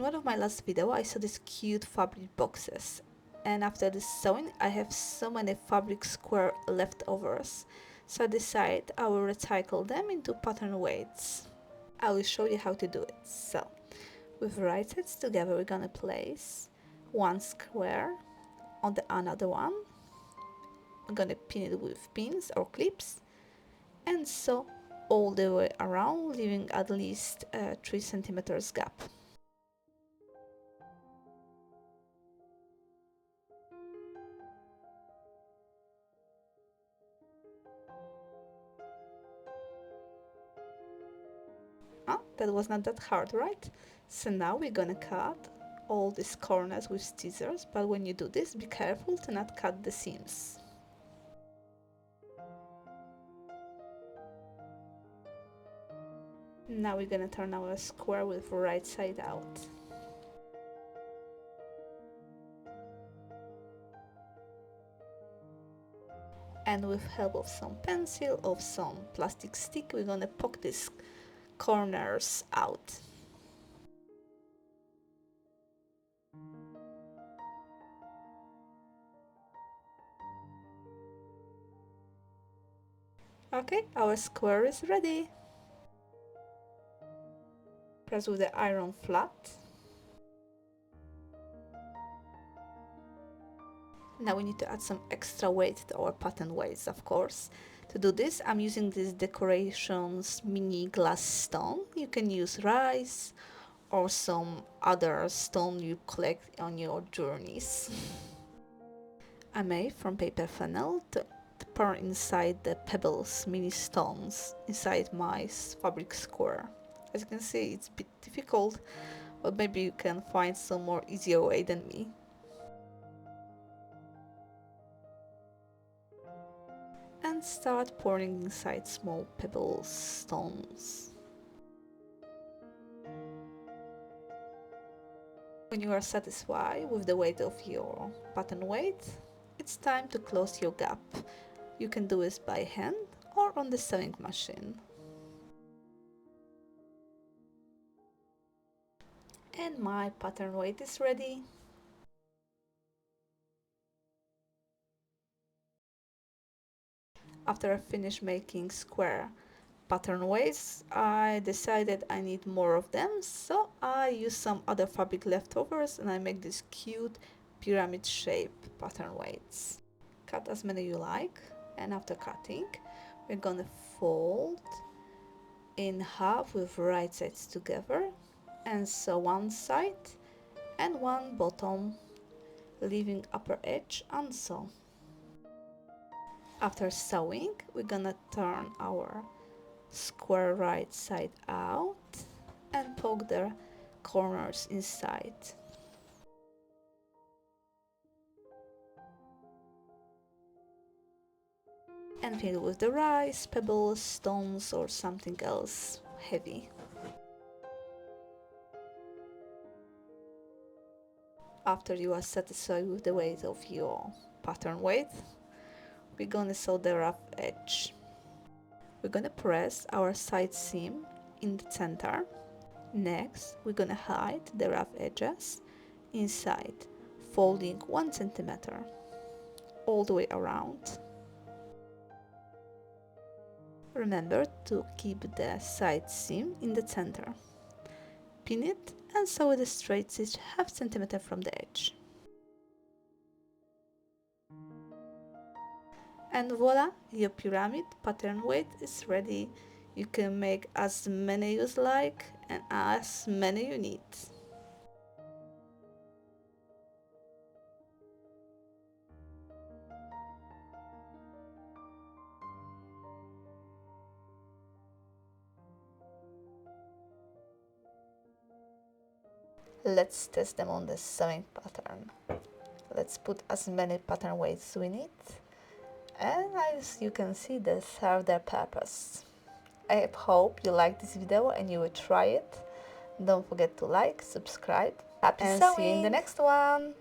In one of my last videos, I saw these cute fabric boxes, and after this sewing, I have so many fabric square leftovers, so I decided I will recycle them into pattern weights. I will show you how to do it. So, with right sides together, we're gonna place one square on the another one. I'm gonna pin it with pins or clips, and sew all the way around, leaving at least 3 centimeters gap. That was not that hard, right? So now we're gonna cut all these corners with scissors, but when you do this, be careful to not cut the seams. Now we're gonna turn our square with right side out. And with help of some pencil or some plastic stick, we're gonna poke these corners out. Okay, our square is ready. Press with the iron flat. Now we need to add some extra weight to our pattern weights, of course. To do this, I'm using this decorations mini glass stone. You can use rice or some other stone you collect on your journeys. I made from paper fennel to pour inside the pebbles, mini stones, inside my fabric square. As you can see, it's a bit difficult, but maybe you can find some more easier way than me. And start pouring inside small pebbles, stones. When you are satisfied with the weight of your pattern weight, it's time to close your gap. You can do this by hand or on the sewing machine. And my pattern weight is ready. After I finished making square pattern weights, I decided I need more of them, so I use some other fabric leftovers and I make this cute pyramid shape pattern weights. Cut as many you like, and after cutting, we're gonna fold in half with right sides together and sew one side and one bottom, leaving upper edge unsewn. After sewing, we're gonna turn our square right side out and poke the corners inside. And fill with the rice, pebbles, stones or something else heavy. After you are satisfied with the weight of your pattern weight, we're gonna sew the rough edge. We're gonna press our side seam in the center. Next, we're gonna hide the rough edges inside, folding 1 centimeter all the way around. Remember to keep the side seam in the center. Pin it and sew with a straight stitch 1/2 centimeter from the edge. And voila, your pyramid pattern weight is ready. You can make as many you like and as many you need. Let's test them on the sewing pattern. Let's put as many pattern weights we need, and as you can see, they serve their purpose. I hope you like this video and you will try it. Don't forget to like, subscribe, and see you in the next one.